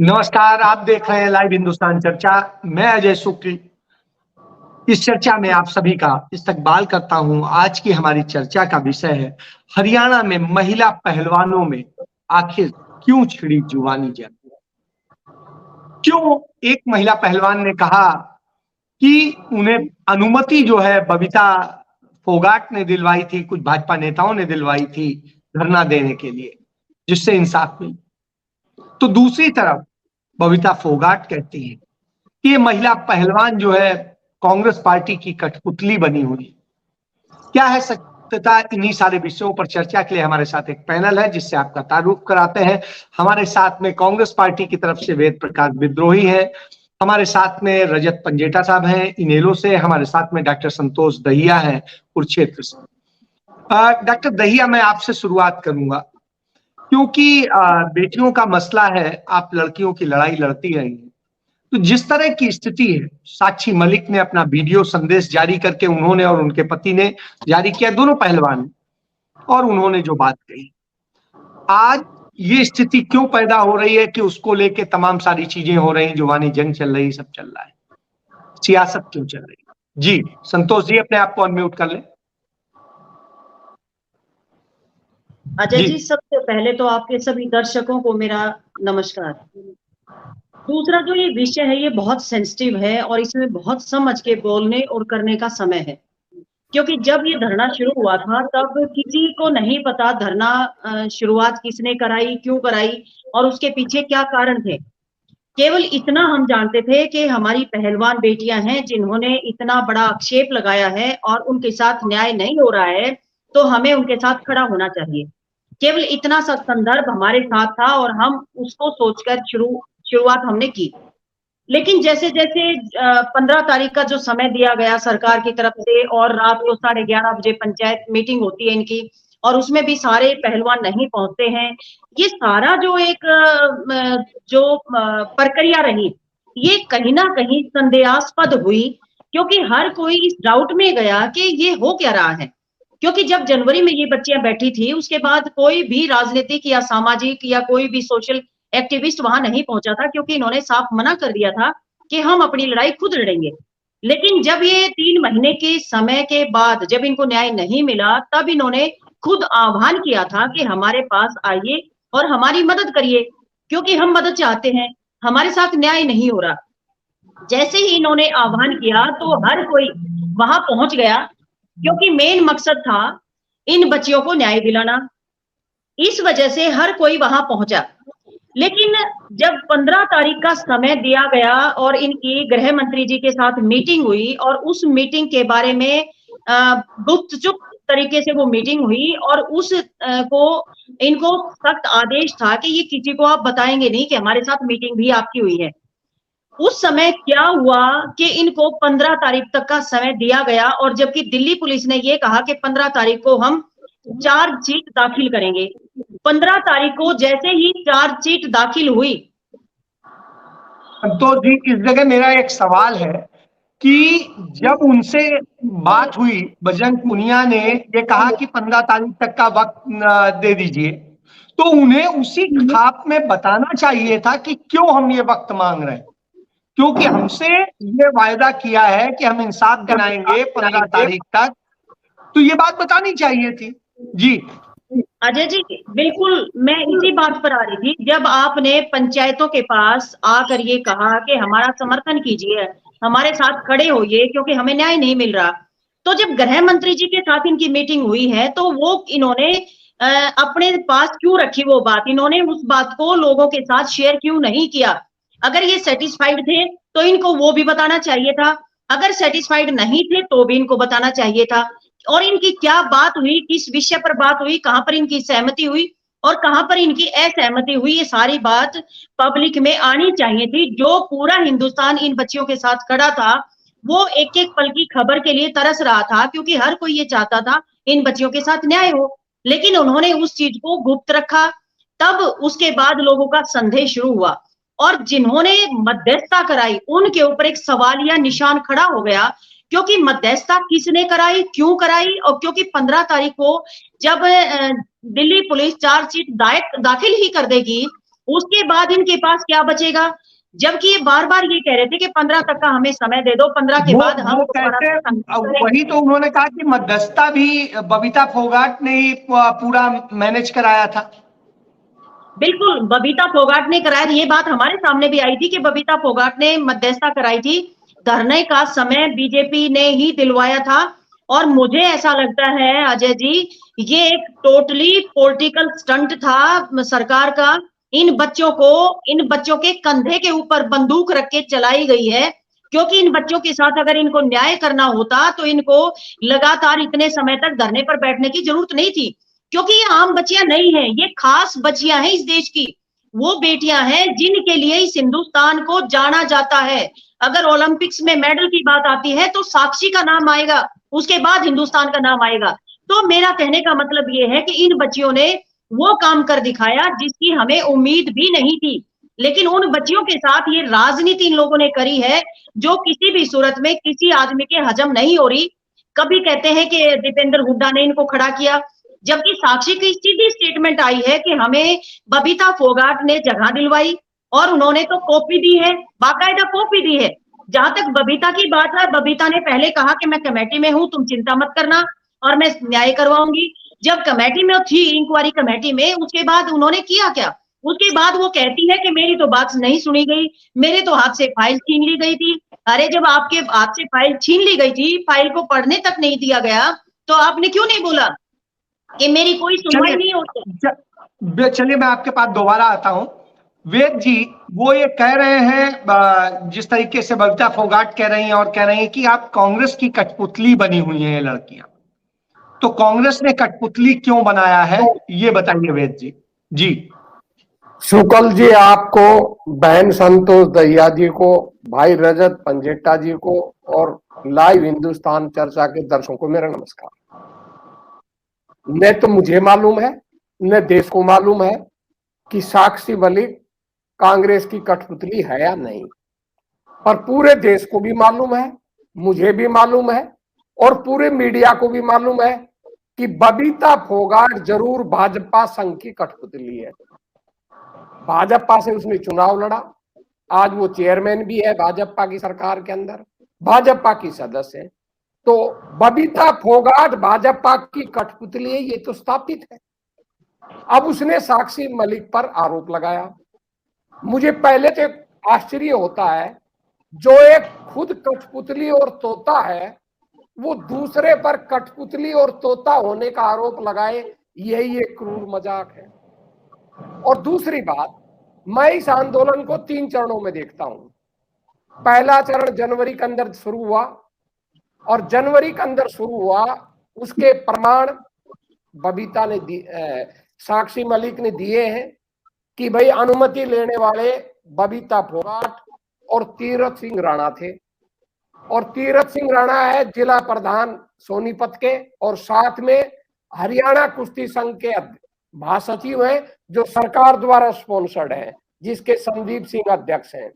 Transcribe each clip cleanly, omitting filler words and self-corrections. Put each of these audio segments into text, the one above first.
नमस्कार, आप देख रहे हैं लाइव हिंदुस्तान चर्चा। मैं अजय शुक्ल इस चर्चा में आप सभी का इस्तकबाल करता हूं। आज की हमारी चर्चा का विषय है हरियाणा में महिला पहलवानों में आखिर क्यों छिड़ी जुबानी जंग। क्यों एक महिला पहलवान ने कहा कि उन्हें अनुमति जो है बबीता फोगाट ने दिलवाई थी, कुछ भाजपा नेताओं ने दिलवाई थी धरना देने के लिए, जिससे इंसाफ मिली। तो दूसरी तरफ बबीता फोगाट कहती है कि ये महिला पहलवान जो है कांग्रेस पार्टी की कठपुतली बनी हुई। क्या है सत्यता? इन्हीं सारे विषयों पर चर्चा के लिए हमारे साथ एक पैनल है जिससे आपका तारुफ कराते हैं। हमारे साथ में कांग्रेस पार्टी की तरफ से वेद प्रकाश विद्रोही है, हमारे साथ में रजत पंजेटा साहब हैं इनेलो से, हमारे साथ में डॉक्टर संतोष दहिया है कुरुक्षेत्र से। डॉक्टर दहिया, मैं आपसे शुरुआत करूंगा क्योंकि बेटियों का मसला है, आप लड़कियों की लड़ाई लड़ती रही हैं। तो जिस तरह की स्थिति है, साक्षी मलिक ने अपना वीडियो संदेश जारी करके उन्होंने और उनके पति ने जारी किया, दोनों पहलवान, और उन्होंने जो बात कही, आज ये स्थिति क्यों पैदा हो रही है कि उसको लेके तमाम सारी चीजें हो रही, जुबानी जंग चल रही, सब चल रहा है, सियासत क्यों चल रही है? जी संतोष जी, अपने आप को अनम्यूट कर लें। अजय जी, सबसे पहले तो आपके सभी दर्शकों को मेरा नमस्कार। दूसरा जो ये विषय है ये बहुत सेंसिटिव है और इसमें बहुत समझ के बोलने और करने का समय है, क्योंकि जब ये धरना शुरू हुआ था तब किसी को नहीं पता धरना शुरुआत किसने कराई, क्यों कराई और उसके पीछे क्या कारण थे। केवल इतना हम जानते थे कि हमारी पहलवान बेटियां हैं जिन्होंने इतना बड़ा आक्षेप लगाया है और उनके साथ न्याय नहीं हो रहा है, तो हमें उनके साथ खड़ा होना चाहिए। केवल इतना सा संदर्भ हमारे साथ था और हम उसको सोचकर शुरुआत हमने की। लेकिन जैसे जैसे 15 तारीख का जो समय दिया गया सरकार की तरफ से और रात को 11:30 बजे पंचायत मीटिंग होती है इनकी, और उसमें भी सारे पहलवान नहीं पहुंचते हैं। ये सारा जो एक प्रक्रिया रही, ये कहीं ना कहीं संदेहास्पद हुई, क्योंकि हर कोई इस डाउट में गया कि ये हो क्या रहा है। क्योंकि जब जनवरी में ये बच्चियां बैठी थी, उसके बाद कोई भी राजनीतिक या सामाजिक या कोई भी सोशल एक्टिविस्ट वहां नहीं पहुंचा था, क्योंकि इन्होंने साफ मना कर दिया था कि हम अपनी लड़ाई खुद लड़ेंगे। लेकिन जब ये 3 महीने के समय के बाद जब इनको न्याय नहीं मिला, तब इन्होंने खुद आह्वान किया था कि हमारे पास आइए और हमारी मदद करिए, क्योंकि हम मदद चाहते हैं, हमारे साथ न्याय नहीं हो रहा। जैसे ही इन्होंने आह्वान किया तो हर कोई वहां पहुंच गया, क्योंकि मेन मकसद था इन बच्चियों को न्याय दिलाना। इस वजह से हर कोई वहां पहुंचा। लेकिन जब 15 तारीख का समय दिया गया और इनकी गृह मंत्री जी के साथ मीटिंग हुई और उस मीटिंग के बारे में गुप्तचुप तरीके से वो मीटिंग हुई और को इनको सख्त आदेश था कि ये किसी को आप बताएंगे नहीं कि हमारे साथ मीटिंग भी आपकी हुई है। उस समय क्या हुआ कि इनको 15 तारीख तक का समय दिया गया, और जबकि दिल्ली पुलिस ने ये कहा कि 15 तारीख को हम चार्जशीट दाखिल करेंगे। 15 तारीख को जैसे ही चार्जशीट दाखिल हुई। तो जी, इस जगह मेरा एक सवाल है कि जब उनसे बात हुई, बजरंग पुनिया ने ये कहा कि 15 तारीख तक का वक्त दे दीजिए, तो उन्हें उसी खाप में बताना चाहिए था कि क्यों हम ये वक्त मांग रहे हैं, क्योंकि हमसे ये वायदा किया है कि हम इंसाफ कराएंगे 15 तारीख तक, तो ये बात बतानी चाहिए थी। जी अजय जी, बिल्कुल मैं इसी बात पर आ रही थी। जब आपने पंचायतों के पास आकर ये कहा कि हमारा समर्थन कीजिए, हमारे साथ खड़े होइए, क्योंकि हमें न्याय नहीं मिल रहा, तो जब गृह मंत्री जी के साथ इनकी मीटिंग हुई है तो वो इन्होंने अपने पास क्यों रखी वो बात? इन्होंने उस बात को लोगों के साथ शेयर क्यों नहीं किया? अगर ये सेटिस्फाइड थे तो इनको वो भी बताना चाहिए था, अगर सेटिस्फाइड नहीं थे तो भी इनको बताना चाहिए था। और इनकी क्या बात हुई, किस विषय पर बात हुई, कहां पर इनकी सहमति हुई और कहां पर इनकी असहमति हुई, ये सारी बात पब्लिक में आनी चाहिए थी। जो पूरा हिंदुस्तान इन बच्चियों के साथ खड़ा था, वो एक एक पल की खबर के लिए तरस रहा था, क्योंकि हर कोई ये चाहता था इन बच्चियों के साथ न्याय हो। लेकिन उन्होंने उस चीज को गुप्त रखा। तब उसके बाद लोगों का संदेह शुरू हुआ, और जिन्होंने मध्यस्थता कराई उनके ऊपर एक सवालिया निशान खड़ा हो गया, क्योंकि मध्यस्थता किसने कराई, क्यों कराई, और क्योंकि 15 तारीख को जब दिल्ली पुलिस चार्जशीट दाखिल ही कर देगी, उसके बाद इनके पास क्या बचेगा? जबकि ये बार बार ये कह रहे थे कि 15 तक का हमें समय दे दो, 15 के बाद हम वो कहते वही तो उन्होंने कहा कि मध्यस्थता भी बबीता फोगाट ने ही पूरा मैनेज कराया था। बिल्कुल, बबीता फोगाट ने कराया। ये बात हमारे सामने भी आई थी कि बबीता फोगाट ने मध्यस्थता कराई थी। धरने का समय बीजेपी ने ही दिलवाया था। और मुझे ऐसा लगता है अजय जी, ये एक टोटली पॉलिटिकल स्टंट था सरकार का। इन बच्चों के कंधे के ऊपर बंदूक रख के चलाई गई है, क्योंकि इन बच्चों के साथ अगर इनको न्याय करना होता तो इनको लगातार इतने समय तक धरने पर बैठने की जरूरत नहीं थी, क्योंकि ये आम बच्चियां नहीं हैं, ये खास बच्चियां हैं इस देश की। वो बेटियां हैं जिनके लिए इस हिंदुस्तान को जाना जाता है। अगर ओलंपिक्स में मेडल की बात आती है तो साक्षी का नाम आएगा, उसके बाद हिंदुस्तान का नाम आएगा। तो मेरा कहने का मतलब ये है कि इन बच्चियों ने वो काम कर दिखाया जिसकी हमें उम्मीद भी नहीं थी। लेकिन उन बच्चियों के साथ ये राजनीति इन लोगों ने करी है जो किसी भी सूरत में किसी आदमी के हजम नहीं हो रही। कभी कहते हैं कि दीपेंद्र हुड्डा ने इनको खड़ा किया, जबकि साक्षी की सीधी स्टेटमेंट आई है कि हमें बबीता फोगाट ने जगह दिलवाई और उन्होंने तो कॉपी दी है, बाकायदा कॉपी दी है। जहां तक बबीता की बात है, बबीता ने पहले कहा कि मैं कमेटी में हूं, तुम चिंता मत करना और मैं न्याय करवाऊंगी। जब कमेटी में थी, इंक्वायरी कमेटी में, उसके बाद उन्होंने किया क्या? उसके बाद वो कहती है कि मेरी तो बात नहीं सुनी गई, मेरे तो हाथ से फाइल छीन ली गई थी। अरे जब आपके हाथ से फाइल छीन ली गई थी, फाइल को पढ़ने तक नहीं दिया गया, तो आपने क्यों नहीं बोला कि मेरी कोई सुनवाई नहीं होती? चलिए मैं आपके पास दोबारा आता हूं। वेद जी, वो ये कह रहे हैं, जिस तरीके से बबीता फोगाट कह रही हैं और कह रही हैं कि आप कांग्रेस की कठपुतली बनी हुई हैं ये लड़कियां, तो कांग्रेस ने कठपुतली क्यों बनाया है ये बताइए वेद जी। जी शुक्ल जी, आपको, बहन संतोष दहिया जी को, भाई रजत पंजेट्टा जी को और लाइव हिंदुस्तान चर्चा के दर्शकों को मेरा नमस्कार। न तो मुझे मालूम है न देश को मालूम है कि साक्षी मलिक कांग्रेस की कठपुतली है या नहीं, पर पूरे देश को भी मालूम है, मुझे भी मालूम है और पूरे मीडिया को भी मालूम है कि बबीता फोगाट जरूर भाजपा संघ की कठपुतली है। भाजपा से उसने चुनाव लड़ा, आज वो चेयरमैन भी है भाजपा की सरकार के अंदर, भाजपा की सदस्य है। तो बबीता फोगाट भाजपा की कठपुतली है, ये तो स्थापित है। अब उसने साक्षी मलिक पर आरोप लगाया। मुझे पहले तो आश्चर्य होता है, जो एक खुद कठपुतली और तोता है वो दूसरे पर कठपुतली और तोता होने का आरोप लगाए, यही एक क्रूर मजाक है। और दूसरी बात, मैं इस आंदोलन को 3 चरणों में देखता हूं। पहला चरण जनवरी के अंदर शुरू हुआ और जनवरी के अंदर शुरू हुआ उसके प्रमाण बबीता ने साक्षी मलिक ने दिए हैं कि भाई अनुमति लेने वाले बबीता फोगाट और तीरथ सिंह राणा थे। और तीरथ सिंह राणा है जिला प्रधान सोनीपत के और साथ में हरियाणा कुश्ती संघ के महासचिव हैं जो सरकार द्वारा स्पॉन्सर्ड है, जिसके संदीप सिंह अध्यक्ष हैं।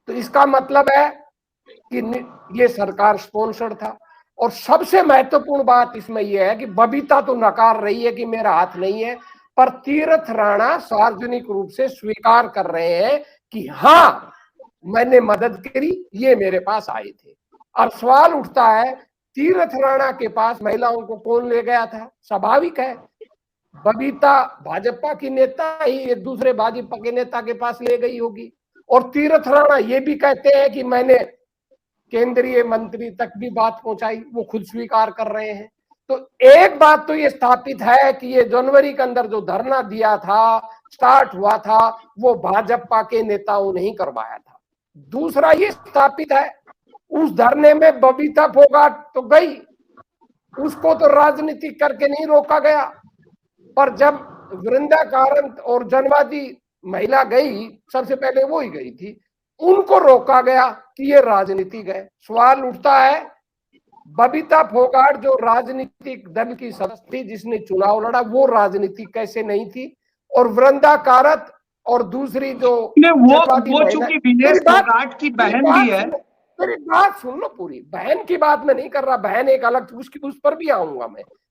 तो इसका मतलब है कि ये सरकार स्पॉन्सर्ड था। और सबसे महत्वपूर्ण बात इसमें यह है कि बबीता तो नकार रही है कि मेरा हाथ नहीं है, पर तीरथ राणा सार्वजनिक रूप से स्वीकार कर रहे हैं कि हाँ मैंने मदद करी, ये मेरे पास आए थे। और सवाल उठता है, तीरथ राणा के पास महिलाओं को कौन ले गया था? स्वाभाविक है, बबीता भाजपा की नेता ही एक दूसरे भाजपा के नेता के पास ले गई होगी। और तीरथ राणा ये भी कहते हैं कि मैंने केंद्रीय मंत्री तक भी बात पहुंचाई, वो खुद स्वीकार कर रहे हैं। तो एक बात तो ये स्थापित है कि ये जनवरी के अंदर जो धरना दिया था, स्टार्ट हुआ था, वो भाजपा के नेताओं ने ही करवाया था। दूसरा ये स्थापित है, उस धरने में बबीता फोगाट तो गई, उसको तो राजनीति करके नहीं रोका गया, पर जब वृंदा कारंत और जनवादी महिला गई, सबसे पहले वो ही गई थी, उनको रोका गया कि ये राजनीति गए। सवाल उठता है, बबीता फोगाट जो राजनीतिक दल की सदस्य थी जिसने चुनाव लड़ा, वो राजनीति कैसे नहीं थी? और वृंदा कारंत और दूसरी जो वो चूंकि विनेश फोगाट की बहन भी है, मेरी बात सुन लो पूरी। बहन की बात मैं नहीं कर रहा, बहन एक अलग, उसकी उस पर भी आऊंगा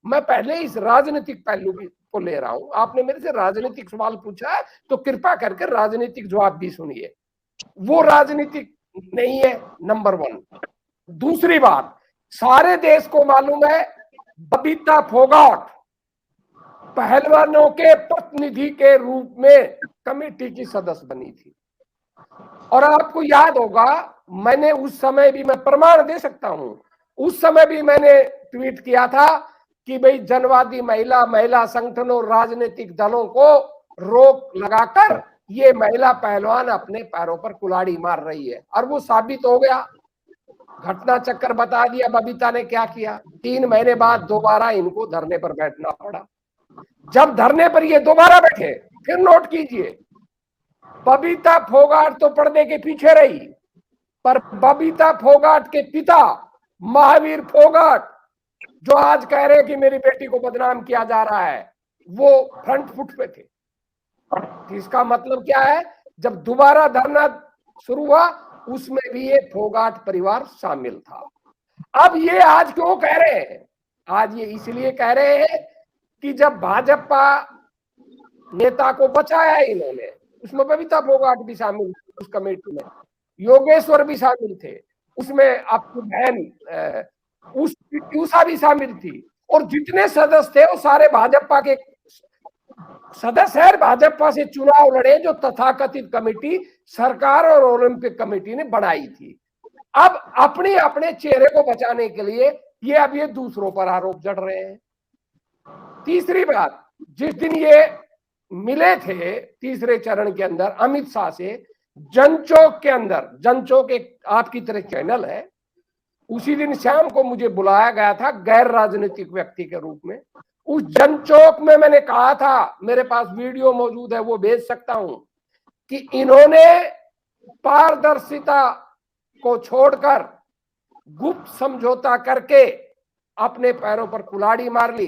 मैं पहले इस राजनीतिक पहलू को ले रहा हूं। आपने मेरे से राजनीतिक सवाल पूछा है तो कृपया करके राजनीतिक जवाब भी सुनिए, वो राजनीतिक नहीं है, नंबर 1। दूसरी बात, सारे देश को मालूम है बबीता फोगाट पहलवानों के प्रतिनिधि के रूप में कमेटी की सदस्य बनी थी। और आपको याद होगा, मैंने उस समय भी, मैं प्रमाण दे सकता हूं, उस समय भी मैंने ट्वीट किया था कि भाई जनवादी महिला संगठनों, राजनीतिक दलों को रोक लगाकर ये महिला पहलवान अपने पैरों पर कुल्हाड़ी मार रही है। और वो साबित हो गया, घटना चक्कर बता दिया बबीता ने क्या किया। 3 महीने बाद दोबारा इनको धरने पर बैठना पड़ा। जब धरने पर ये दोबारा बैठे, फिर नोट कीजिए, बबीता फोगाट तो पर्दे के पीछे रही, पर बबीता फोगाट के पिता महावीर फोगाट, जो आज कह रहे हैं कि मेरी बेटी को बदनाम किया जा रहा है, वो फ्रंट फुट पे थे। इसका मतलब क्या है, जब दोबारा धरना शुरू हुआ उसमें भी ये फोगाट परिवार शामिल था। अब ये आज क्यों कह रहे हैं? आज ये इसलिए कह रहे हैं कि जब भाजपा नेता को बचाया इन्होंने, उसमें बबीता फोगाट भी शामिल थी, उस कमेटी में योगेश्वर भी शामिल थे, उसमें आपकी बहन उषा भी शामिल थी, और जितने सदस्य थे वो सारे भाजपा के सदस्य है, भाजपा से चुनाव लड़े, जो तथाकथित कमेटी सरकार और ओलंपिक कमेटी ने बनाई थी। अब अपने अपने चेहरे को बचाने के लिए ये अब ये दूसरों पर आरोप जड़ रहे हैं। तीसरी बात, जिस दिन ये मिले थे तीसरे चरण के अंदर अमित शाह से जनचौक के अंदर, जनचौक एक आपकी तरह चैनल है, उसी दिन शाम को मुझे बुलाया गया था गैर राजनीतिक व्यक्ति के रूप में। उस जनचौक में मैंने कहा था, मेरे पास वीडियो मौजूद है, वो भेज सकता हूं, कि इन्होंने पारदर्शिता को छोड़कर गुप्त समझौता करके अपने पैरों पर कुल्हाड़ी मार ली।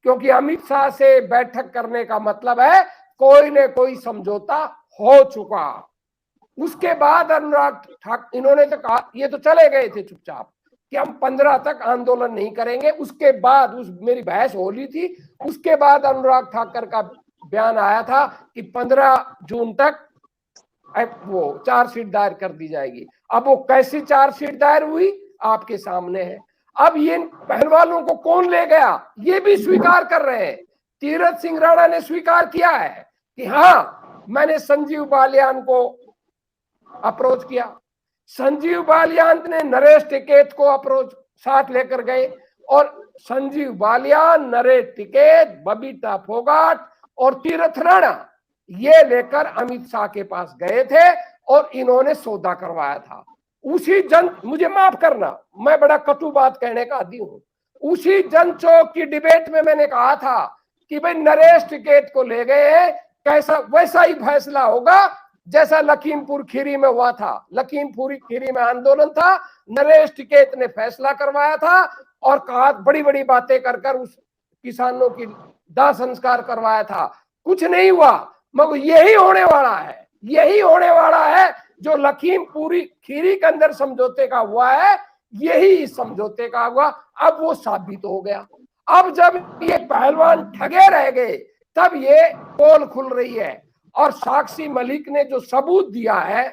क्योंकि अमित शाह से बैठक करने का मतलब है कोई न कोई समझौता हो चुका। उसके बाद अनुराग ठाकुर, इन्होंने तो कहा, ये तो चले गए थे चुपचाप कि हम 15 तक आंदोलन नहीं करेंगे। उसके बाद मेरी बहस हो ली थी, उसके बाद अनुराग ठाकुर का बयान आया था कि 15 जून तक वो चार्जशीट दायर कर दी जाएगी। अब वो कैसी चार्जशीट दायर हुई आपके सामने है। अब ये पहलवानों को कौन ले गया, ये भी स्वीकार कर रहे हैं। तीरथ सिंह राणा ने स्वीकार किया है कि हाँ, मैंने संजीव बालियान को अप्रोच किया। संजीव बालियान ने नरेश टिकैत को अप्रोच साथ लेकर गए, और संजीव बालियान, नरेश टिकैत, बबीता फोगाट और तीरथ राणा ये लेकर अमित शाह के पास गए थे और इन्होंने सौदा करवाया था। उसी मुझे माफ करना, मैं बड़ा कटु बात कहने का आदी हूं, उसी जनचौक की डिबेट में मैंने कहा था कि भाई नरेश टिकैत को ले गए, कैसा वैसा ही फैसला होगा जैसा लखीमपुर खीरी में हुआ था। लखीमपुर खीरी में आंदोलन था, नरेश टिकैत ने फैसला करवाया था और कहा, बड़ी बड़ी बातें कर कर उस किसानों की दाह संस्कार करवाया था। कुछ नहीं हुआ, मगर यही होने वाला है, यही होने वाला है जो लखीमपुरी खीरी के अंदर समझौते का हुआ है, यही इस समझौते का हुआ। अब वो साबित हो गया। अब जब ये पहलवान ठगे रह गए, तब ये पोल खुल रही है। और साक्षी मलिक ने जो सबूत दिया है,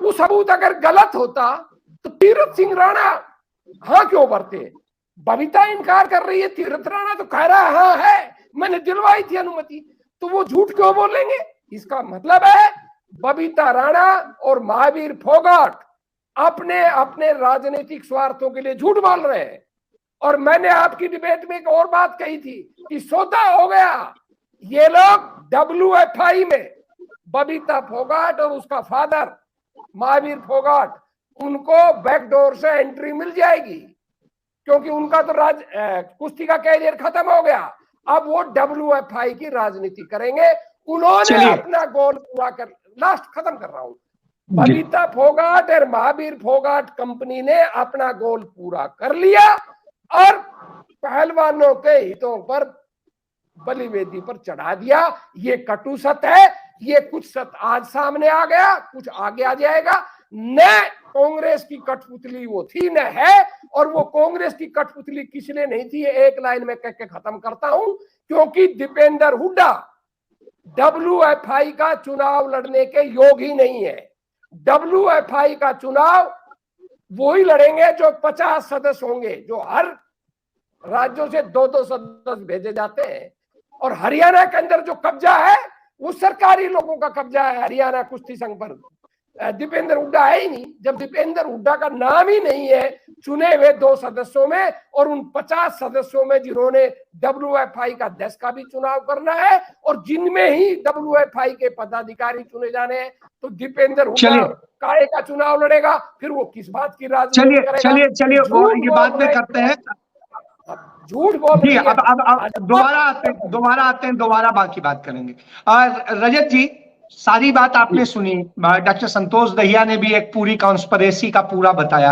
वो सबूत अगर गलत होता तो तीरथ सिंह राणा हाँ क्यों भरते? बबीता इनकार कर रही है, तीरथ राणा तो कह रहा है हाँ है, मैंने दिलवाई थी अनुमति, तो वो झूठ क्यों बोलेंगे? इसका मतलब है बबीता राणा और महावीर फोगाट अपने अपने राजनीतिक स्वार्थों के लिए झूठ बोल रहे हैं। और मैंने आपकी डिबेट में एक और बात कही थी कि सौदा हो गया। ये लोग WFI में बबीता फोगाट और उसका फादर महावीर फोगाट, उनको बैकडोर से एंट्री मिल जाएगी, क्योंकि उनका तो कुश्ती का कैरियर खत्म हो गया। अब वो WFI की राजनीति करेंगे। उन्होंने अपना गोल पूरा कर, लास्ट खत्म कर रहा हूं, बबीता फोगाट और महावीर फोगाट कंपनी ने अपना गोल पूरा कर लिया और पहलवानों के हितों पर बलिवेदी पर चढ़ा दिया। ये कटु सत्य है। ये कुछ सत्य आज सामने आ गया, कुछ आगे आ जाएगा। न कांग्रेस की कठपुतली वो थी न है, और वो कांग्रेस की कठपुतली किसने नहीं थी, एक लाइन में कह के खत्म करता हूं, क्योंकि दीपेंद्र हुड्डा WFI का चुनाव लड़ने के योग ही नहीं है। WFI का चुनाव वो ही लड़ेंगे जो 50 सदस्य होंगे, जो हर राज्यों से 2-2 सदस्य भेजे जाते हैं। और हरियाणा के अंदर जो कब्जा है वो सरकारी लोगों का कब्जा है हरियाणा कुश्ती संघ पर। दीपेंद्र हुड्डा है ही नहीं। जब दीपेंद्र हुड्डा का नाम ही नहीं है चुने हुए 2 सदस्यों में, और उन 50 सदस्यों में जिन्होंने WFI का अध्यक्ष का भी चुनाव करना है और जिनमें ही WFI के पदाधिकारी चुने जाने हैं, तो दीपेंद्र हुड्डा काहे का चुनाव लड़ेगा? फिर वो किस बात की राजनीति करेगा? चलिए ये बात में करते हैं, झूठ बोल रही है। अब दोबारा बाकी बात करेंगे। और रजत जी, सारी बात आपने सुनी, डॉक्टर संतोष दहिया ने भी एक पूरी कॉन्स्पिरेसी का पूरा बताया,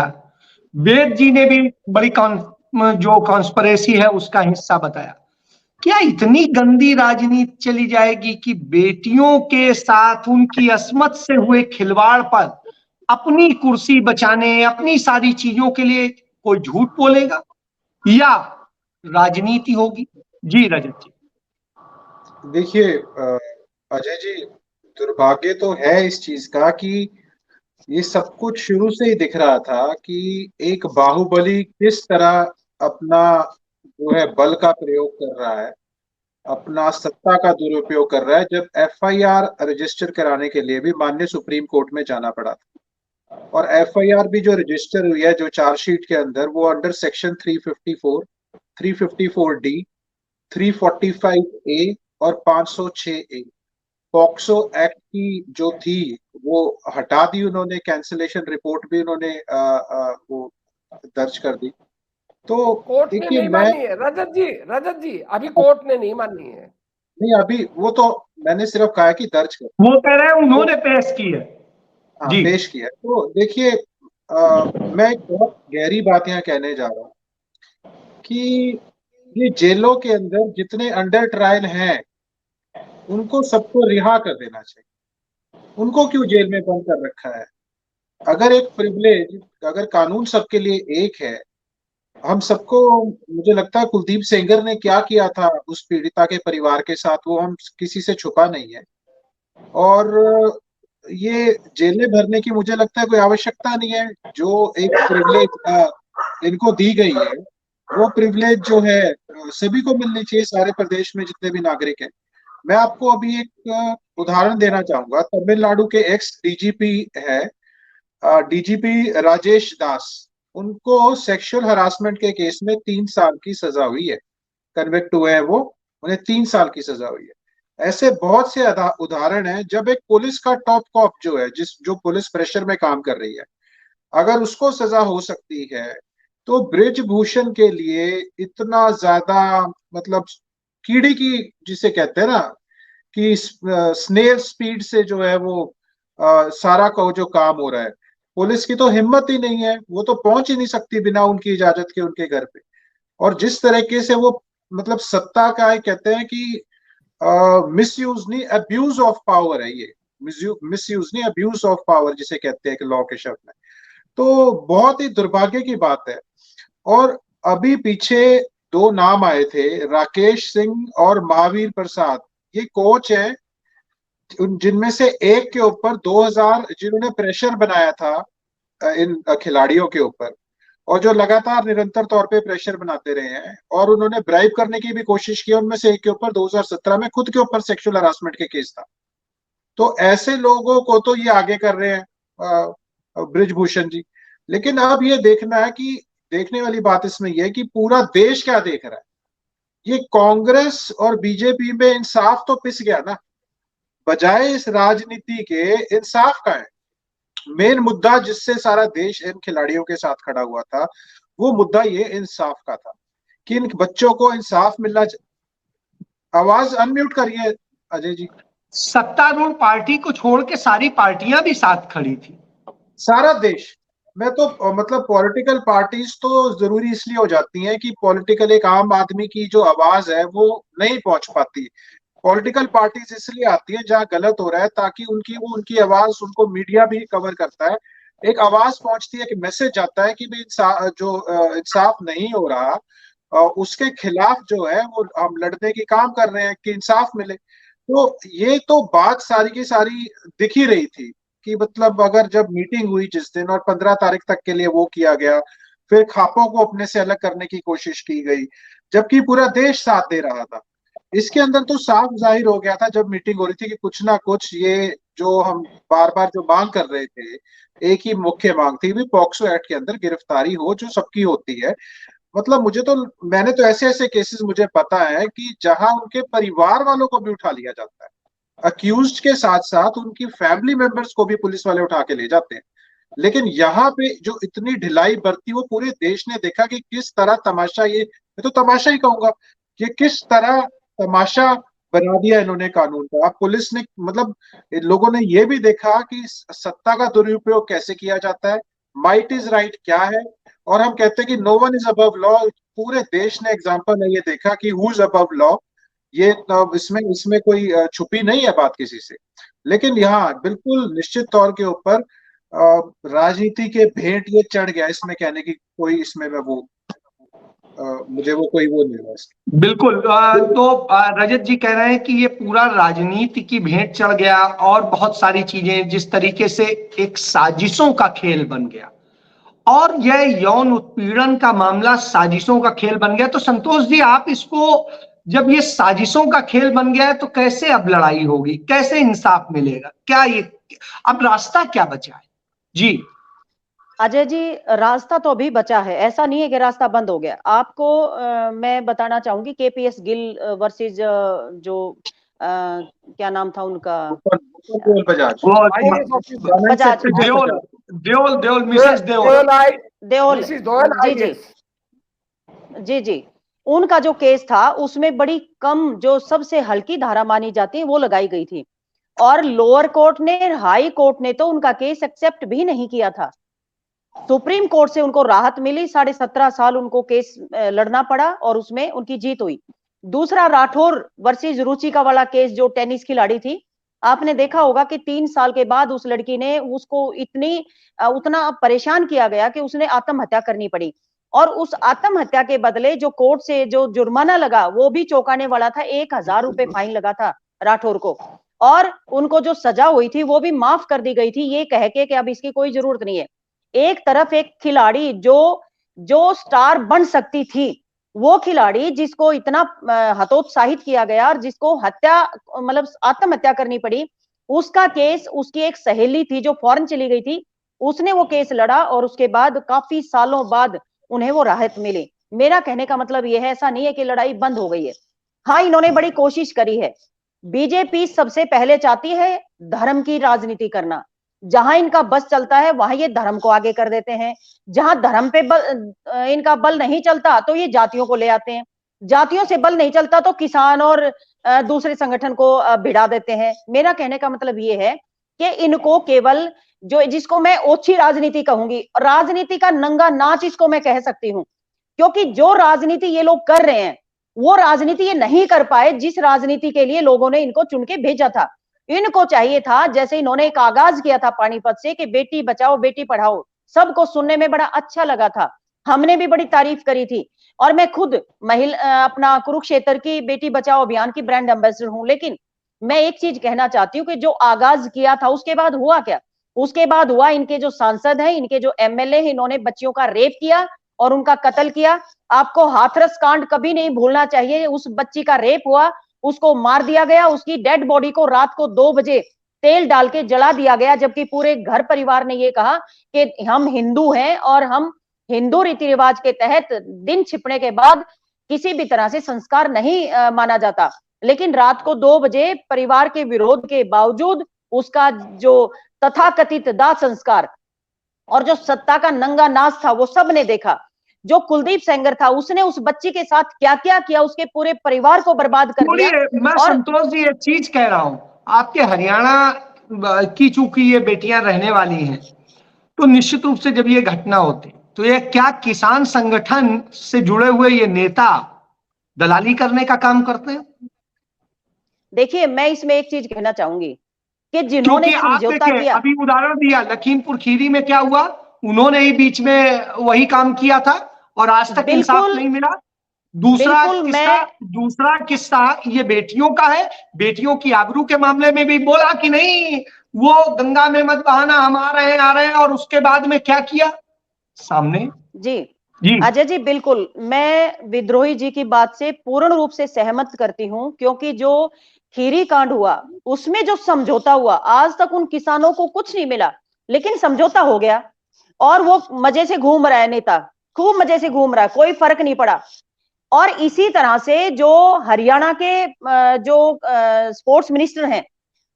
वेद जी ने भी बड़ी जो कॉन्स्पिरेसी है उसका हिस्सा बताया। क्या इतनी गंदी राजनीति चली जाएगी कि बेटियों के साथ उनकी अस्मत से हुए खिलवाड़ पर अपनी कुर्सी बचाने, अपनी सारी चीजों के लिए कोई झूठ बोलेगा या राजनीति होगी? जी रजत जी। देखिए अजय जी, दुर्भाग्य तो है इस चीज का कि ये सब कुछ शुरू से ही दिख रहा था कि एक बाहुबली किस तरह अपना जो है बल का प्रयोग कर रहा है, अपना सत्ता का दुरुपयोग कर रहा है। जब FIR रजिस्टर कराने के लिए भी माननीय सुप्रीम कोर्ट में जाना पड़ा था, और FIR भी जो रजिस्टर हुई है जो चार्जशीट के अंदर, वो अंडर सेक्शन 354, 354D, 345A और 506A पॉक्सो एक्ट की जो थी वो हटा दी उन्होंने। कैंसिलेशन रिपोर्ट भी उन्होंने वो दर्ज कर दी। तो कोर्ट ने नहीं मानी है रजत जी, अभी कोर्ट ने नहीं मानी है। नहीं, अभी वो तो मैंने सिर्फ कहा कि दर्ज कर, वो कह रहे हैं उन्होंने पेश की है। हाँ, पेश किया। तो देखिए मैं एक बहुत गहरी बात यहाँ कहने जा रहा हूँ कि ये जेलों के अंदर जितने अंडर ट्रायल हैं उनको सबको रिहा कर देना चाहिए। उनको क्यों जेल में बंद कर रखा है? अगर एक प्रिविलेज, अगर कानून सबके लिए एक है, हम सबको, मुझे लगता है कुलदीप सेंगर ने क्या किया था उस पीड़िता के परिवार के साथ, वो हम किसी से छुपा नहीं है। और ये जेलें भरने की मुझे लगता है कोई आवश्यकता नहीं है। जो एक प्रिविलेज इनको दी गई है वो प्रिविलेज जो है सभी को मिलनी चाहिए, सारे प्रदेश में जितने भी नागरिक हैं। मैं आपको अभी एक उदाहरण देना चाहूंगा। तमिलनाडु के एक्स DGP है, DGP राजेश दास, उनको सेक्सुअल हरासमेंट के केस में 3 साल की सजा हुई है। कन्विक्ट हुए हैं वो, उन्हें 3 साल की सजा हुई है। ऐसे बहुत से उदाहरण हैं जब एक पुलिस का टॉप कॉप जो है, जो पुलिस प्रेशर में काम कर रही है, अगर उसको सजा हो सकती है, तो ब्रिजभूषण के लिए इतना ज्यादा, मतलब कीड़ी की जिसे कहते हैं ना कि स्नेल स्पीड से जो है वो सारा का जो काम हो रहा है, पुलिस की तो हिम्मत ही नहीं है, वो तो पहुंच ही नहीं सकती बिना उनकी इजाजत के उनके घर पे। और जिस तरीके से वो, मतलब सत्ता का है, कहते हैं कि मिसयूज नहीं, अब्यूज ऑफ पावर है ये, मिसयूज नहीं, अब्यूज ऑफ पावर जिसे कहते हैं कि लॉ के शब्द में। तो बहुत ही दुर्भाग्य की बात है। और अभी पीछे 2 नाम आए थे, राकेश सिंह और महावीर प्रसाद, ये कोच है जिनमें से एक के ऊपर 2000 जिन्होंने प्रेशर बनाया था इन खिलाड़ियों के ऊपर, और जो लगातार निरंतर तौर पे प्रेशर बनाते रहे हैं, और उन्होंने ब्राइब करने की भी कोशिश की। उनमें से एक के ऊपर 2017 में खुद के ऊपर सेक्सुअल हरासमेंट के केस था। तो ऐसे लोगों को तो ये आगे कर रहे हैं ब्रिजभूषण जी। लेकिन अब ये देखना है कि, देखने वाली बात इसमें यह है कि पूरा देश क्या देख रहा है। ये कांग्रेस और बीजेपी में इंसाफ तो पिस गया ना, बजाय इस राजनीति के इंसाफ का है। मेन मुद्दा जिससे सारा देश इन खिलाड़ियों के साथ खड़ा हुआ था, वो मुद्दा ये इंसाफ का था कि इन बच्चों को इंसाफ मिलना चाहिए। आवाज अनम्यूट करिए अजय जी। सत्तारूढ़ पार्टी को छोड़ के सारी पार्टियां भी साथ खड़ी थी, सारा देश। मैं तो मतलब पॉलिटिकल पार्टीज तो जरूरी इसलिए हो जाती हैं कि पॉलिटिकल एक आम आदमी की जो आवाज है वो नहीं पहुंच पाती। पॉलिटिकल पार्टीज इसलिए आती है जहां गलत हो रहा है, ताकि उनकी आवाज, उनको मीडिया भी कवर करता है, एक आवाज पहुंचती है, कि मैसेज जाता है कि भी इंसाफ नहीं हो रहा, उसके खिलाफ जो है वो हम लड़ने की काम कर रहे हैं कि इंसाफ मिले। तो ये तो बात सारी की सारी दिख ही रही थी कि मतलब अगर जब मीटिंग हुई जिस दिन और 15 तारीख तक के लिए वो किया गया, फिर खापों को अपने से अलग करने की कोशिश की गई, जबकि पूरा देश साथ दे रहा था। इसके अंदर तो साफ जाहिर हो गया था जब मीटिंग हो रही थी कि कुछ ना कुछ ये जो हम बार बार जो मांग कर रहे थे, एक ही मुख्य मांग थी भी पॉक्सो एक्ट के अंदर गिरफ्तारी हो जो सबकी होती है। मतलब मैंने तो ऐसे ऐसे केसेस मुझे पता है कि जहां उनके परिवार वालों को भी उठा लिया जाता है, अक्यूज्ड के साथ साथ उनकी फैमिली मेंबर्स को भी पुलिस वाले उठा के ले जाते हैं। लेकिन यहाँ पे जो इतनी ढिलाई बरती, वो पूरे देश ने देखा कि किस तरह तमाशा, ये मैं तो तमाशा ही कहूंगा, कि किस तरह तमाशा बना दिया इन्होंने कानून का। पुलिस ने मतलब लोगों ने ये भी देखा कि सत्ता का दुरुपयोग कैसे किया जाता है, माइट इज राइट क्या है, और हम कहते हैं कि no one is above law. पूरे देश ने एग्जाम्पल है ये देखा कि हु इज अबव लॉ। ये इसमें इसमें कोई छुपी नहीं है बात किसी से। लेकिन यहाँ बिल्कुल निश्चित तौर के ऊपर राजनीति के भेंट ये चढ़ गया, इसमें कहने की कोई इसमें वो मुझे वो कोई वो नहीं है। बिल्कुल। तो रजत जी कह रहे हैं कि ये पूरा राजनीति की भेंट चढ़ गया और बहुत सारी चीजें जिस तरीके से एक साजिशों का खेल बन गया, और यह यौन उत्पीड़न का मामला साजिशों का खेल बन गया। तो संतोष जी, आप इसको, जब ये साजिशों का खेल बन गया है तो कैसे अब लड़ाई होगी, कैसे इंसाफ मिलेगा, क्या ये अब रास्ता क्या बचा है? जी अजय जी, रास्ता तो अभी बचा है, ऐसा नहीं है कि रास्ता बंद हो गया। आपको मैं बताना चाहूंगी केपीएस गिल वर्सेस जो क्या नाम था उनका, बजाज, देओल, मिसेस देओल जी जी, उनका जो केस था उसमें बड़ी कम, जो सबसे हल्की धारा मानी जाती है वो लगाई गई थी, और लोअर कोर्ट ने, हाई कोर्ट ने तो उनका केस एक्सेप्ट भी नहीं किया था। सुप्रीम कोर्ट से उनको राहत मिली, 17.5 साल उनको केस लड़ना पड़ा और उसमें उनकी जीत हुई। दूसरा राठौर वर्सेस रुचिका वाला केस, जो टेनिस खिलाड़ी थी, आपने देखा होगा कि 3 साल के बाद उस लड़की ने, उसको उतना परेशान किया गया कि उसने आत्महत्या करनी पड़ी, और उस आत्महत्या के बदले जो कोर्ट से जो जुर्माना लगा वो भी चौंकाने वाला था। 1000 रुपए फाइन लगा था राठौर को, और उनको जो सजा हुई थी वो भी माफ कर दी गई थी, ये कह के कि अब इसकी कोई जरूरत नहीं है। एक तरफ एक खिलाड़ी जो स्टार बन सकती थी, वो खिलाड़ी जिसको इतना हतोत्साहित किया गया और जिसको हत्या, मतलब आत्महत्या करनी पड़ी, उसका केस, उसकी एक सहेली थी जो फॉरेन चली गई थी, उसने वो केस लड़ा और उसके बाद काफी सालों बाद उन्हें वो राहत मिली। मेरा कहने का मतलब ये है, ऐसा नहीं है कि लड़ाई बंद हो गई है। हाँ, इन्होंने बड़ी कोशिश करी है। बीजेपी सबसे पहले चाहती है धर्म की राजनीति करना, जहां इनका बस चलता है वहां ये धर्म को आगे कर देते हैं, जहां धर्म पे इनका बल नहीं चलता तो ये जातियों को ले आते हैं, जातियों से बल नहीं चलता तो किसान और दूसरे संगठन को भिड़ा देते हैं। मेरा कहने का मतलब ये है कि इनको केवल, जो जिसको मैं ओछी राजनीति कहूंगी, राजनीति का नंगा नाच इसको मैं कह सकती हूँ, क्योंकि जो राजनीति ये लोग कर रहे हैं वो राजनीति ये नहीं कर पाए जिस राजनीति के लिए लोगों ने इनको चुन के भेजा था। इनको चाहिए था, जैसे इन्होंने एक आगाज किया था पानीपत से कि बेटी बचाओ बेटी पढ़ाओ, सबको सुनने में बड़ा अच्छा लगा था, हमने भी बड़ी तारीफ करी थी, और मैं खुद अपना कुरुक्षेत्र की बेटी बचाओ अभियान की ब्रांड एम्बेसडर हूं। लेकिन मैं एक चीज कहना चाहती हूँ कि जो आगाज किया था उसके बाद हुआ क्या? उसके बाद हुआ, इनके जो सांसद हैं, इनके जो एमएलए हैं, इन्होंने बच्चियों का रेप किया और उनका कत्ल किया। आपको हाथरस कांड कभी नहीं भूलना चाहिए। उस बच्ची का रेप हुआ, उसको मार दिया गया, उसकी डेड बॉडी को रात को 2 बजे तेल डाल के जला दिया गया, जबकि पूरे घर परिवार ने ये कहा कि हम हिंदू हैं और हम हिंदू रीति रिवाज के तहत दिन छिपने के बाद किसी भी तरह से संस्कार नहीं माना जाता। लेकिन रात को 2 बजे परिवार के विरोध के बावजूद उसका जो तथाकथित दाह संस्कार और जो सत्ता का नंगा नाच था वो सब ने देखा। जो कुलदीप सेंगर था उसने उस बच्ची के साथ क्या क्या किया, उसके पूरे परिवार को बर्बाद कर दिया। मैं संतोष जी एक चीज कह रहा हूं, आपके हरियाणा की चूंकि ये बेटियां रहने वाली हैं, तो निश्चित रूप से जब ये घटना होती तो ये क्या किसान संगठन से जुड़े हुए ये नेता दलाली करने का काम करते हैं? देखिए, मैं इसमें एक चीज कहना चाहूंगी कि जिन्होंने क्योंकि आप समझौता देखिए, किया। अभी उदाहरण दिया लखीमपुर खीरी में क्या हुआ, उन्होंने ही बीच में वही काम किया था और आज तक इंसाफ बिल्कुल नहीं मिला। दूसरा बिल्कुल किस्सा, मैं दूसरा किस्सा ये बेटियों का है। बेटियों की आबरू के मामले में भी बोला कि नहीं, वो गंगा में मत बहाना, हम आ रहे हैं, और उसके बाद में क्या किया सामने। जी जी अजय जी, बिल्कुल मैं विद्रोही जी की बात से पूर्ण रूप से सहमत करती हूं, क्योंकि जो खीरी कांड हुआ उसमें जो समझौता हुआ, आज तक उन किसानों को कुछ नहीं मिला, लेकिन समझौता हो गया और वो मजे से घूम रहा है, नेता खूब मजे से घूम रहा है, कोई फर्क नहीं पड़ा। और इसी तरह से जो हरियाणा के जो स्पोर्ट्स मिनिस्टर हैं,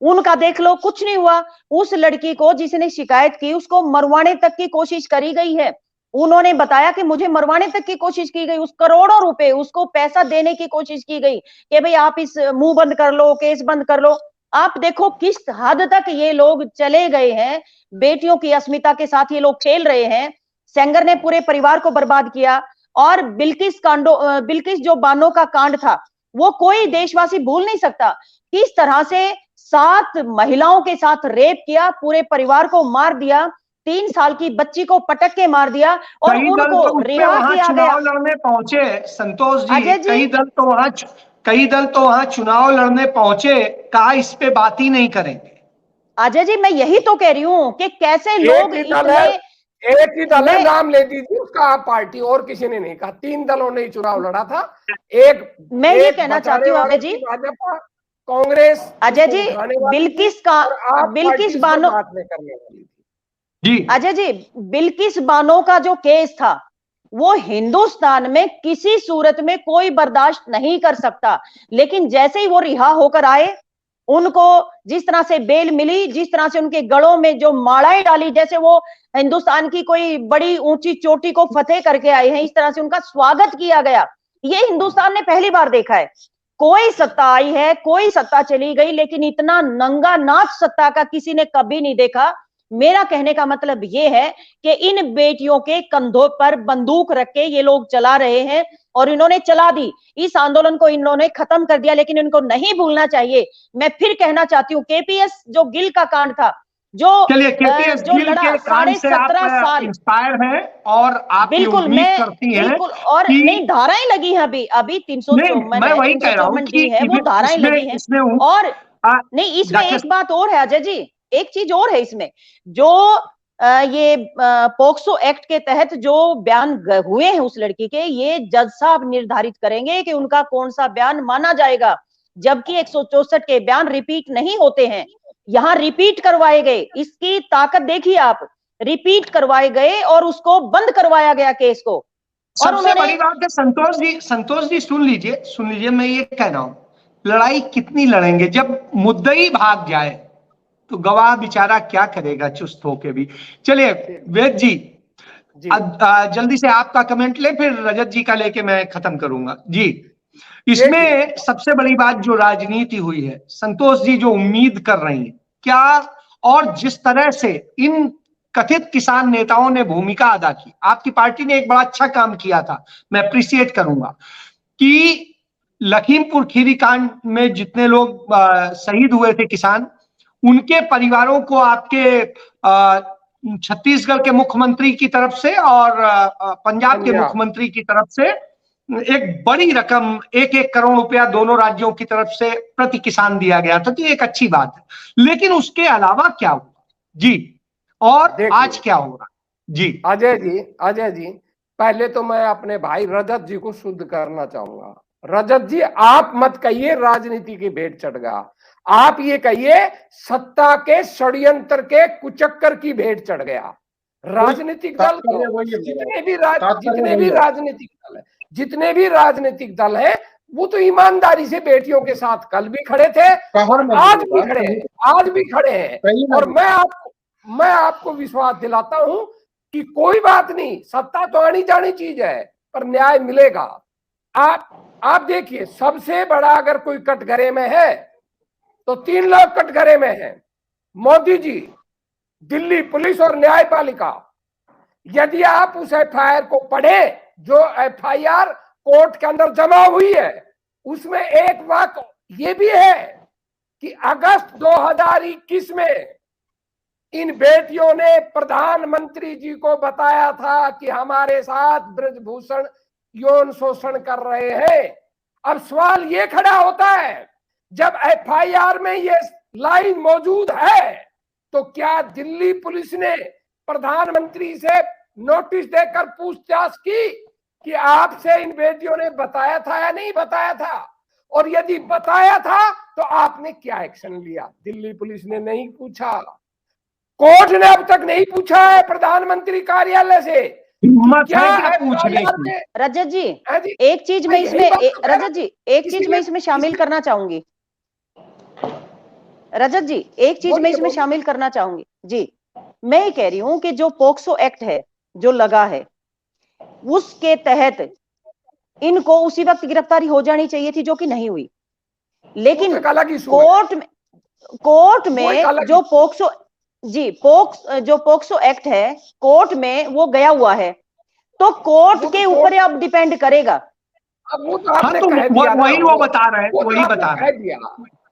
उनका देख लो, कुछ नहीं हुआ। उस लड़की को जिसने शिकायत की उसको मरवाने तक की कोशिश करी गई है। उन्होंने बताया कि मुझे मरवाने तक की कोशिश की गई, उस करोड़ों रुपए उसको पैसा देने की कोशिश की गई कि भाई आप इस मुंह बंद कर लो, केस बंद कर लो। आप देखो किस हद तक ये लोग चले गए हैं, बेटियों की अस्मिता के साथ ये लोग खेल रहे हैं। सेंगर ने पूरे परिवार को बर्बाद किया। और बिल्किस जो बानो का कांड था, वो कोई देशवासी भूल नहीं सकता। किस तरह से 7 महिलाओं के साथ रेप किया, पूरे परिवार को मार दिया, 3 साल की बच्ची को पटक के मार दिया और कई दल उनको तो उस पे रिहा वहां किया चुनाव गया। लड़ने पहुंचे संतोष जी, अजय जी, कई दल तो वहां चुनाव लड़ने पहुंचे, कहा इस पे बात ही नहीं करेंगे। अजय जी, मैं यही तो कह रही हूं कि कैसे लोग एक ही दल है, मैं नाम ले दीजिए उसका, आप पार्टी, और किसी ने नहीं कहा। 3 दलों ने ही चुनाव लड़ा था। एक ये कहना चाहती हूँ अजय जी, भाजपा, कांग्रेस अजय जी, उठाने वाली बिल्किस थी, और आप बिल्किस पार्टी बानो, बात नहीं करने वाली थी। जी अजय जी, बिल्किस बानो का जो केस था, वो हिंदुस्तान में किसी सूरत में कोई बर्दाश्त नहीं कर सकता। लेकिन जैसे ही वो रिहा होकर आए, उनको जिस तरह से बेल मिली, जिस तरह से उनके गलों में जो मालाएं डाली, जैसे वो हिंदुस्तान की कोई बड़ी ऊंची चोटी को फतेह करके आए हैं, इस तरह से उनका स्वागत किया गया। ये हिंदुस्तान ने पहली बार देखा है। कोई सत्ता आई है, कोई सत्ता चली गई, लेकिन इतना नंगा नाच सत्ता का किसी ने कभी नहीं देखा। मेरा कहने का मतलब ये है कि इन बेटियों के कंधों पर बंदूक रख के ये लोग चला रहे हैं, और इन्होंने चला दी, इस आंदोलन को इन्होंने खत्म कर दिया, लेकिन इनको नहीं भूलना चाहिए। मैं फिर कहना चाहती हूँ, केपीएस जो गिल का कांड था, चलिए, केपीएस जो गिल लड़ा के कांड से 17.5 आप साल, इंस्पायर हैं और आप ये बिल्कुल उम्मीद मैं करती हैं बिल्कुल, और कि नहीं, धाराएं लगी हैं, अभी अभी नहीं, 354 मैं है, वही कह रहा हूं 354 कि डी है, वो धाराएं इसमें लगी हैं। इसमें और नहीं, इसमें डॉक्टर एक बात और है अजय जी, एक चीज और है इसमें, जो ये पोक्सो एक्ट के तहत जो बयान हुए हैं उस लड़की के, ये जज साहब निर्धारित करेंगे कि उनका कौन सा बयान माना जाएगा। जबकि 164 के बयान रिपीट नहीं होते हैं, यहाँ रिपीट करवाए गए। इसकी ताकत देखिए आप, रिपीट करवाए गए और उसको बंद करवाया गया केस को। और सबसे उन्होंने बड़ी बात है संतोष जी सुन लीजिए, मैं ये कह रहा हूं, लड़ाई कितनी लड़ेंगे, जब मुद्दई भाग जाए तो गवाह बेचारा क्या करेगा चुस्त होके भी। चलिए वेद जी, जल्दी से आपका कमेंट ले, फिर रजत जी का लेके मैं खत्म करूंगा जी। इसमें सबसे बड़ी बात जो राजनीति हुई है, संतोष जी जो उम्मीद कर रही हैं क्या, और जिस तरह से इन कथित किसान नेताओं ने भूमिका अदा की, आपकी पार्टी ने एक बड़ा अच्छा काम किया था, मैं अप्रिशिएट करूंगा कि लखीमपुर खीरी कांड में जितने लोग शहीद हुए थे किसान, उनके परिवारों को आपके छत्तीसगढ़ के मुख्यमंत्री की तरफ से और पंजाब के मुख्यमंत्री की तरफ से एक बड़ी रकम, 1-1 करोड़ रुपया दोनों राज्यों की तरफ से प्रति किसान दिया गया था, तो ये एक अच्छी बात है। लेकिन उसके अलावा क्या हुआ जी, और आज क्या हो रहा जी? अजय जी, पहले तो मैं अपने भाई रजत जी को शुद्ध करना चाहूंगा। रजत जी, आप मत कहिए राजनीति की भेंट चढ़ गया, आप ये कहिए सत्ता के षड्यंत्र के कुचक्कर की भेंट चढ़ गया। राजनीतिक दल को जितने भी राजनीतिक दल है, वो तो ईमानदारी से बेटियों के साथ कल भी खड़े थे और आज भी खड़े हैं। और मैं आपको विश्वास दिलाता हूं कि कोई बात नहीं, सत्ता तो आनी जानी चीज है, पर न्याय मिलेगा। आप देखिए, सबसे बड़ा अगर कोई कटघरे में है तो 3 लोग कटघरे में हैं, मोदी जी, दिल्ली पुलिस और न्यायपालिका। यदि आप उस एफआईआर को पढ़े, जो एफआईआर कोर्ट के अंदर जमा हुई है, उसमें एक वाक्य ये भी है कि अगस्त 2021 में इन बेटियों ने प्रधानमंत्री जी को बताया था कि हमारे साथ ब्रजभूषण यौन शोषण कर रहे हैं। अब सवाल ये खड़ा होता है, जब एफआईआर में ये लाइन मौजूद है तो क्या दिल्ली पुलिस ने प्रधानमंत्री से नोटिस देकर पूछताछ की कि आपसे इन बेटियों ने बताया था या नहीं बताया था, और यदि बताया था तो आपने क्या एक्शन लिया? दिल्ली पुलिस ने नहीं पूछा, कोर्ट ने अब तक नहीं पूछा है प्रधानमंत्री कार्यालय से क्या है पूछने की। रजत जी, एक चीज मैं इसमें रजत जी एक चीज मैं इसमें शामिल करना चाहूंगी। रजत जी एक चीज मैं इसमें शामिल करना चाहूंगी जी। मैं ये कह रही हूं कि जो पोक्सो एक्ट है जो लगा है उसके तहत इनको उसी वक्त गिरफ्तारी हो जानी चाहिए थी, जो कि नहीं हुई। लेकिन कोर्ट में जो पोक्सो एक्ट है कोर्ट में वो गया हुआ है, तो कोर्ट के ऊपर अब डिपेंड करेगा। अब वो तो आपने कह दिया, वही वो बता रहे हैं, वही बता रहे हैं।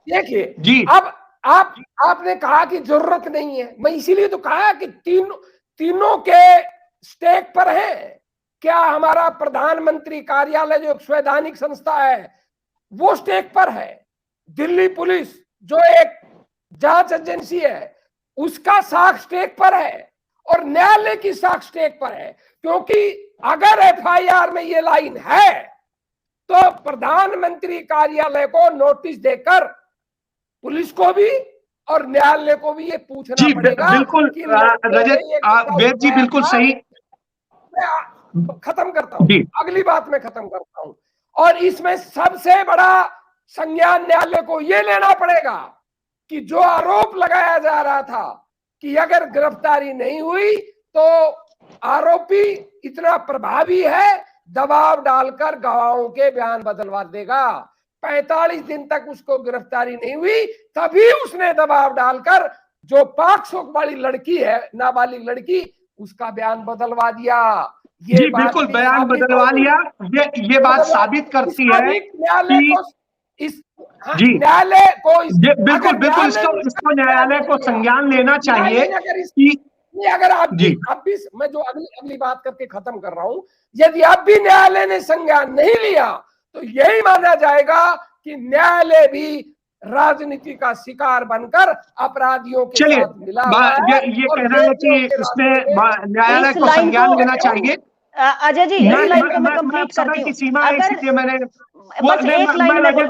देखिए जी, अब आपने कहा कि जरूरत नहीं है, मैं इसीलिए तो कहा कि तीनों के स्टेक पर है। क्या हमारा प्रधानमंत्री कार्यालय जो संवैधानिक संस्था है वो स्टेक पर है, दिल्ली पुलिस जो एक जांच एजेंसी है उसका साख स्टेक पर है, और न्यायालय की साख स्टेक पर है। क्योंकि अगर एफआईआर में ये लाइन है तो प्रधानमंत्री कार्यालय को नोटिस देकर पुलिस को भी और न्यायालय को भी ये पूछना पड़ेगा। बिल्कुल रजत वेद जी बिल्कुल सही। खत्म करता हूं, अगली बात में खत्म करता हूं। और इसमें सबसे बड़ा संज्ञान न्यायालय को यह लेना पड़ेगा कि जो आरोप लगाया जा रहा था कि अगर गिरफ्तारी नहीं हुई तो आरोपी इतना प्रभावी है, दबाव डालकर गवाहों के बयान बदलवा देगा। 45 दिन तक उसको गिरफ्तारी नहीं हुई, तभी उसने दबाव डालकर जो पॉक्सो वाली लड़की है, नाबालिग लड़की, उसका बयान बदलवा दिया। ये बिल्कुल बयान बदलवा लिया। ये बात साबित करती है न्यायालय को बिल्कुल इसको न्यायालय को संज्ञान लेना चाहिए कि अगर आप भी मैं जो अगली बात करके खत्म कर रहा हूं, यदि अब भी न्यायालय ने संज्ञान नहीं लिया तो यही माना जाएगा कि न्यायालय भी राजनीति का शिकार बनकर अपराधियों के साथ मिला है। ये कहना है कि इसमें न्यायालय को संज्ञान लेना चाहिए। अजय जी इस लाइन को मैं कंप्लीट करती हूं। सीमा है, इसलिए मैंने रजत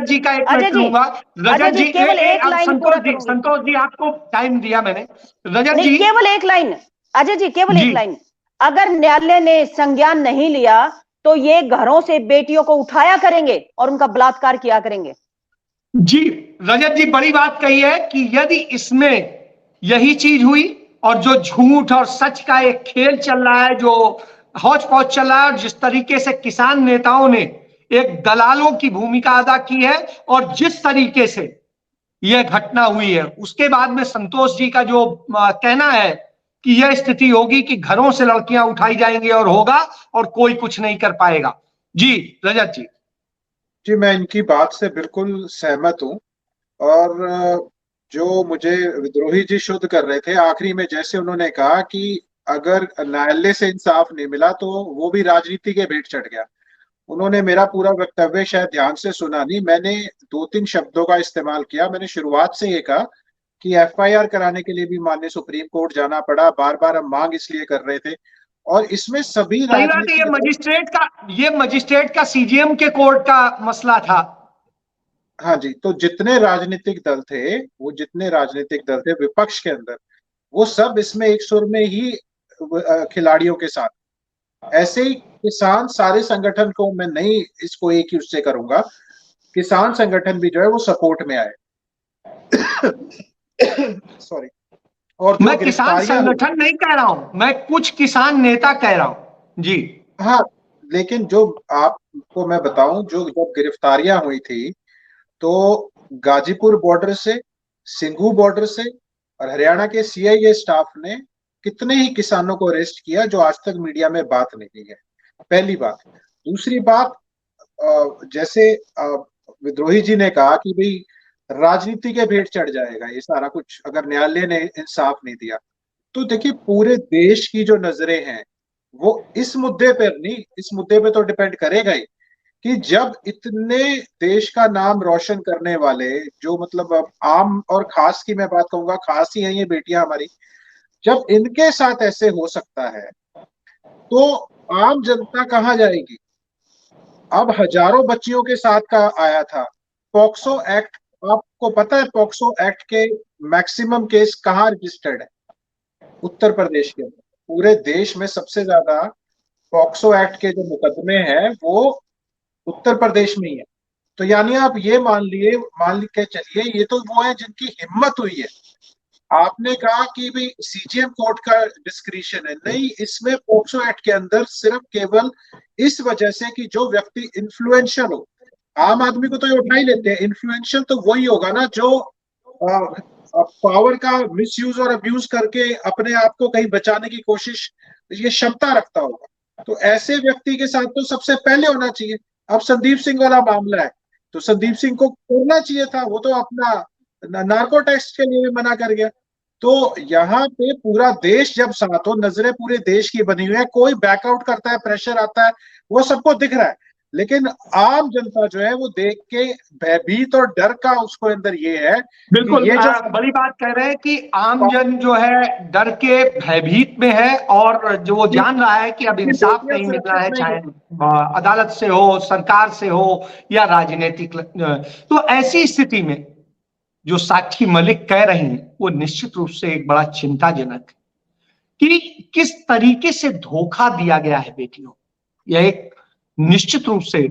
जी का एक मिनट लूंगा। रजत जी केवल एक लाइन संतोष जी आपको टाइम दिया मैंने। रजत जी केवल एक लाइन, अजय जी केवल एक लाइन। अगर न्यायालय ने संज्ञान नहीं लिया तो ये घरों से बेटियों को उठाया करेंगे और उनका बलात्कार किया करेंगे। जी रजत जी बड़ी बात कही है कि यदि इसमें यही चीज हुई और जो झूठ और सच का एक खेल चल रहा है, जो हौच पौच चल रहा है, और जिस तरीके से किसान नेताओं ने एक दलालों की भूमिका अदा की है और जिस तरीके से यह घटना हुई है, उसके बाद में संतोष जी का जो कहना है कि यह स्थिति होगी कि घरों से लड़कियां उठाई जाएंगी और होगा और कोई कुछ नहीं कर पाएगा। जी रजत जी मैं इनकी बात से बिल्कुल सहमत हूं। और जो मुझे विद्रोही जी शुद्ध कर रहे थे आखिरी में, जैसे उन्होंने कहा कि अगर न्यायालय से इंसाफ नहीं मिला तो वो भी राजनीति के भेंट चढ़ गया। उन्होंने मेरा पूरा वक्तव्य शायद ध्यान से सुना नहीं। मैंने 2-3 शब्दों का इस्तेमाल किया। मैंने शुरुआत से ये कहा कि एफआईआर कराने के लिए भी माननीय सुप्रीम कोर्ट जाना पड़ा, बार बार हम मांग इसलिए कर रहे थे। और इसमें सभी ये मजिस्ट्रेट का सीजीएम के कोर्ट का मसला था। हाँ जी, तो जितने राजनीतिक दल थे विपक्ष के अंदर, वो सब इसमें एक सुर में ही खिलाड़ियों के साथ। ऐसे ही किसान सारे संगठन को मैं नहीं इसको एक ही उससे करूंगा, किसान संगठन भी जो है वो सपोर्ट में आए। सॉरी। और मैं किसान संगठन नहीं कह रहा हूं, मैं कुछ किसान नेता कह रहा हूं जी। हाँ, लेकिन जो आपको मैं बताऊं, जो जब गिरफ्तारियां हुई थी तो गाजीपुर बॉर्डर से, सिंघू बॉर्डर से और हरियाणा के सीआईए स्टाफ ने कितने ही किसानों को अरेस्ट किया जो आज तक मीडिया में बात नहीं है। पहली बात। दूसरी बात, जैसे विद्रोही जी ने कहा कि भाई राजनीति के भेंट चढ़ जाएगा ये सारा कुछ, अगर न्यायालय ने इंसाफ नहीं दिया। तो देखिए पूरे देश की जो नजरें हैं वो इस मुद्दे पर नहीं, इस मुद्दे पे तो डिपेंड करेगा ही कि जब इतने देश का नाम रोशन करने वाले, जो मतलब अब आम और खास की मैं बात कहूंगा, खास ही है ये बेटियां हमारी, जब इनके साथ ऐसे हो सकता है तो आम जनता कहाँ जाएगी। अब हजारों बच्चियों के साथ का आया था पॉक्सो एक्ट, आपको पता है पॉक्सो एक्ट के मैक्सिमम केस कहाँ रजिस्टर्ड है? उत्तर प्रदेश के अंदर। पूरे देश में सबसे ज्यादा पॉक्सो एक्ट के जो मुकदमे हैं वो उत्तर प्रदेश में ही है। तो यानी आप ये मान के चलिए, ये तो वो है जिनकी हिम्मत हुई है। आपने कहा कि भाई सीजीएम कोर्ट का डिस्क्रिशन है, नहीं, इसमें पॉक्सो एक्ट के अंदर सिर्फ केवल इस वजह से कि जो व्यक्ति इन्फ्लुएंशियल हो, आम आदमी को तो ये उठा ही लेते हैं, इन्फ्लुएंशियल तो वही होगा ना जो पावर का मिसयूज और अब्यूज करके अपने आप को कहीं बचाने की कोशिश, ये क्षमता रखता होगा। तो ऐसे व्यक्ति के साथ तो सबसे पहले होना चाहिए। अब संदीप सिंह वाला मामला है तो संदीप सिंह को करना चाहिए था, वो तो अपना नार्को टेस्ट के लिए भी मना कर गया। तो यहाँ पे पूरा देश जब साथ हो, नजरें पूरे देश की बनी हुई है, कोई बैकआउट करता है, प्रेशर आता है, वो सबको दिख रहा है, लेकिन आम जनता जो है वो देख के भयभीत और डर का उसको अंदर ये है। बिल्कुल, ये जो बड़ी बात कह रहे हैं कि आम जन जो है डर के भयभीत में है और जो वो जान रहा है कि अब इंसाफ नहीं मिल रहा है, चाहे अदालत से हो, सरकार से हो या राजनीतिक। तो ऐसी स्थिति में जो साक्षी मलिक कह रही हैं वो निश्चित रूप से एक बड़ा चिंताजनक है कि किस तरीके से धोखा दिया गया है बेटियों। यह एक निश्चित रूप से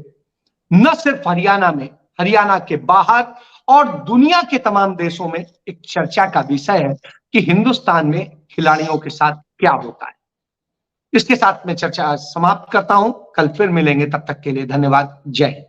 न सिर्फ हरियाणा में, हरियाणा के बाहर और दुनिया के तमाम देशों में एक चर्चा का विषय है कि हिंदुस्तान में खिलाड़ियों के साथ क्या होता है। इसके साथ मैं चर्चा समाप्त करता हूं, कल फिर मिलेंगे, तब तक के लिए धन्यवाद, जय हिंद।